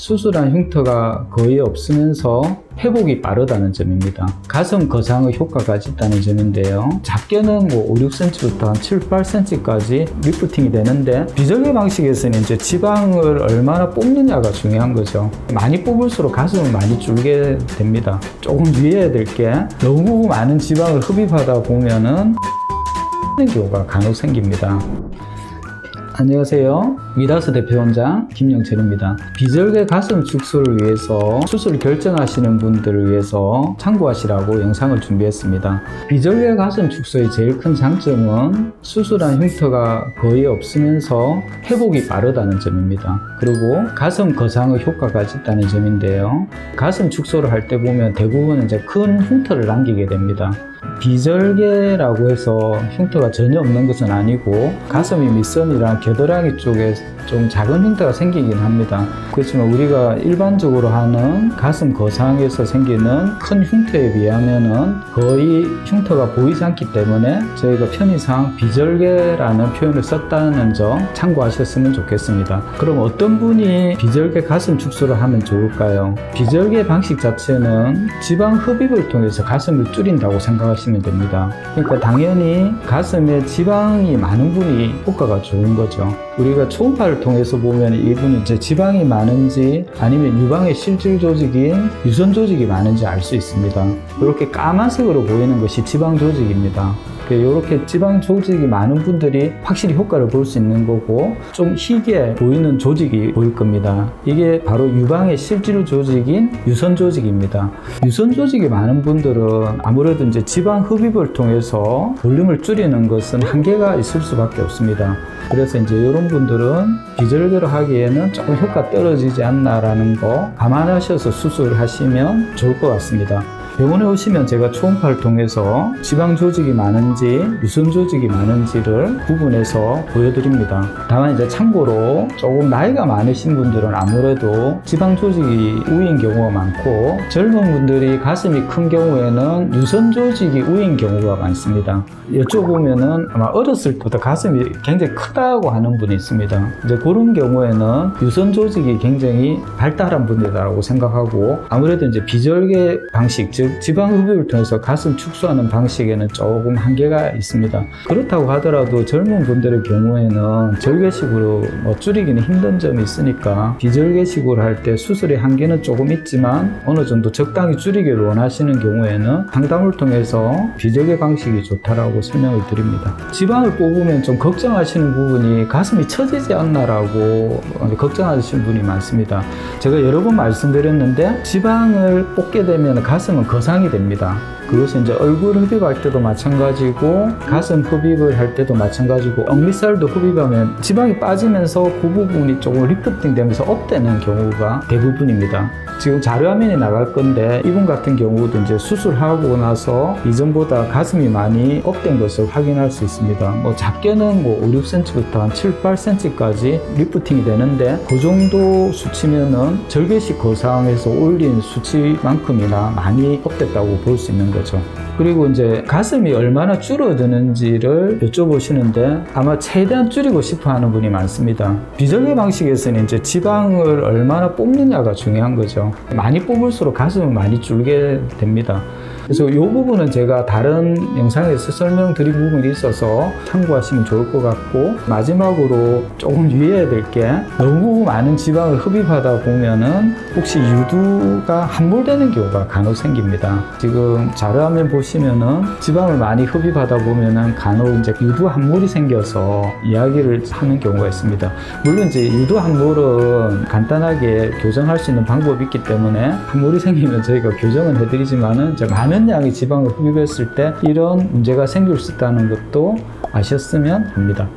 수술한 흉터가 거의 없으면서 회복이 빠르다는 점입니다. 가슴 거상의 효과까지 있다는 점인데요. 작게는 5, 6cm부터 한 7, 8cm까지 리프팅이 되는데 비절개 방식에서는 이제 지방을 얼마나 뽑느냐가 중요한 거죠. 많이 뽑을수록 가슴은 많이 줄게 됩니다. 조금 유의해야 될 게 너무 많은 지방을 흡입하다 보면은 경우가 간혹 생깁니다. 안녕하세요. 미다스 대표원장 김영철입니다. 비절개 가슴 축소를 위해서 수술 결정하시는 분들을 위해서 참고하시라고 영상을 준비했습니다. 비절개 가슴 축소의 제일 큰 장점은 수술한 흉터가 거의 없으면서 회복이 빠르다는 점입니다. 그리고 가슴 거상의 효과까지 있다는 점인데요. 가슴 축소를 할 때 보면 대부분 이제 큰 흉터를 남기게 됩니다. 비절개라고 해서 흉터가 전혀 없는 것은 아니고 가슴이 밑선이랑 겨드랑이 쪽에 좀 작은 흉터가 생기긴 합니다. 그렇지만 우리가 일반적으로 하는 가슴 거상에서 생기는 큰 흉터에 비하면은 거의 흉터가 보이지 않기 때문에 저희가 편의상 비절개라는 표현을 썼다는 점 참고하셨으면 좋겠습니다. 그럼 어떤 분이 비절개 가슴 축소를 하면 좋을까요? 비절개 방식 자체는 지방 흡입을 통해서 가슴을 줄인다고 생각하시면 됩니다. 그러니까 당연히 가슴에 지방이 많은 분이 효과가 좋은 거죠. 우리가 초음파를 통해서 보면 이분은 이제 지방이 많은지 아니면 유방의 실질 조직인 유선 조직이 많은지 알 수 있습니다. 이렇게 까만색으로 보이는 것이 지방 조직입니다. 이렇게 지방 조직이 많은 분들이 확실히 효과를 볼 수 있는 거고, 좀 희게 보이는 조직이 보일 겁니다. 이게 바로 유방의 실질 조직인 유선 조직입니다. 유선 조직이 많은 분들은 아무래도 이제 지방 흡입을 통해서 볼륨을 줄이는 것은 한계가 있을 수밖에 없습니다. 그래서 이제 이런 분들은 비절개로 하기에는 조금 효과 떨어지지 않나라는 거 감안하셔서 수술을 하시면 좋을 것 같습니다. 병원에 오시면 제가 초음파를 통해서 지방 조직이 많은지 유선 조직이 많은지를 구분해서 보여드립니다. 다만 이제 참고로 조금 나이가 많으신 분들은 아무래도 지방 조직이 우인 경우가 많고, 젊은 분들이 가슴이 큰 경우에는 유선 조직이 우인 경우가 많습니다. 여쭤보면은 아마 어렸을 때부터 가슴이 굉장히 크다고 하는 분이 있습니다. 이제 그런 경우에는 유선 조직이 굉장히 발달한 분이다라고 생각하고, 아무래도 이제 비절개 방식, 즉 지방 흡입을 통해서 가슴 축소하는 방식에는 조금 한계가 있습니다. 그렇다고 하더라도 젊은 분들의 경우에는 절개식으로 줄이기는 힘든 점이 있으니까 비절개식으로 할 때 수술의 한계는 조금 있지만 어느 정도 적당히 줄이기를 원하시는 경우에는 상담을 통해서 비절개 방식이 좋다라고 설명을 드립니다. 지방을 뽑으면 좀 걱정하시는 부분이 가슴이 처지지 않나라고 걱정하시는 분이 많습니다. 제가 여러 번 말씀드렸는데 지방을 뽑게 되면 가슴은 거상이 됩니다. 그것은 이제 얼굴 흡입할 때도 마찬가지고 가슴 흡입을 할 때도 마찬가지고 억밑살도 흡입하면 지방이 빠지면서 그 부분이 조금 리프팅 되면서 업되는 경우가 대부분입니다. 지금 자료화면이 나갈 건데 이분 같은 경우도 이제 수술하고 나서 이전보다 가슴이 많이 업된 것을 확인할 수 있습니다. 작게는 5, 6cm부터 한 7, 8cm까지 리프팅이 되는데 그 정도 수치면은 절개식 거상에서 올린 수치만큼이나 많이 업됐다고 볼 수 있는 거죠. 그리고 이제 가슴이 얼마나 줄어드는지를 여쭤보시는데 아마 최대한 줄이고 싶어 하는 분이 많습니다. 비절개 방식에서는 이제 지방을 얼마나 뽑느냐가 중요한 거죠. 많이 뽑을수록 가슴은 많이 줄게 됩니다. 그래서 이 부분은 제가 다른 영상에서 설명드린 부분이 있어서 참고하시면 좋을 것 같고, 마지막으로 조금 유의해야 될 게 너무 많은 지방을 흡입하다 보면은 혹시 유두가 함몰되는 경우가 간혹 생깁니다. 지금 자료화면 보시면은 지방을 많이 흡입하다 보면은 간혹 이제 유두 함몰이 생겨서 이야기를 하는 경우가 있습니다. 물론 이제 유두 함몰은 간단하게 교정할 수 있는 방법이 있기 때문에 함몰이 생기면 저희가 교정은 해드리지만은 이제 많은 양의 지방을 흡입했을 때 이런 문제가 생길 수 있다는 것도 아셨으면 합니다.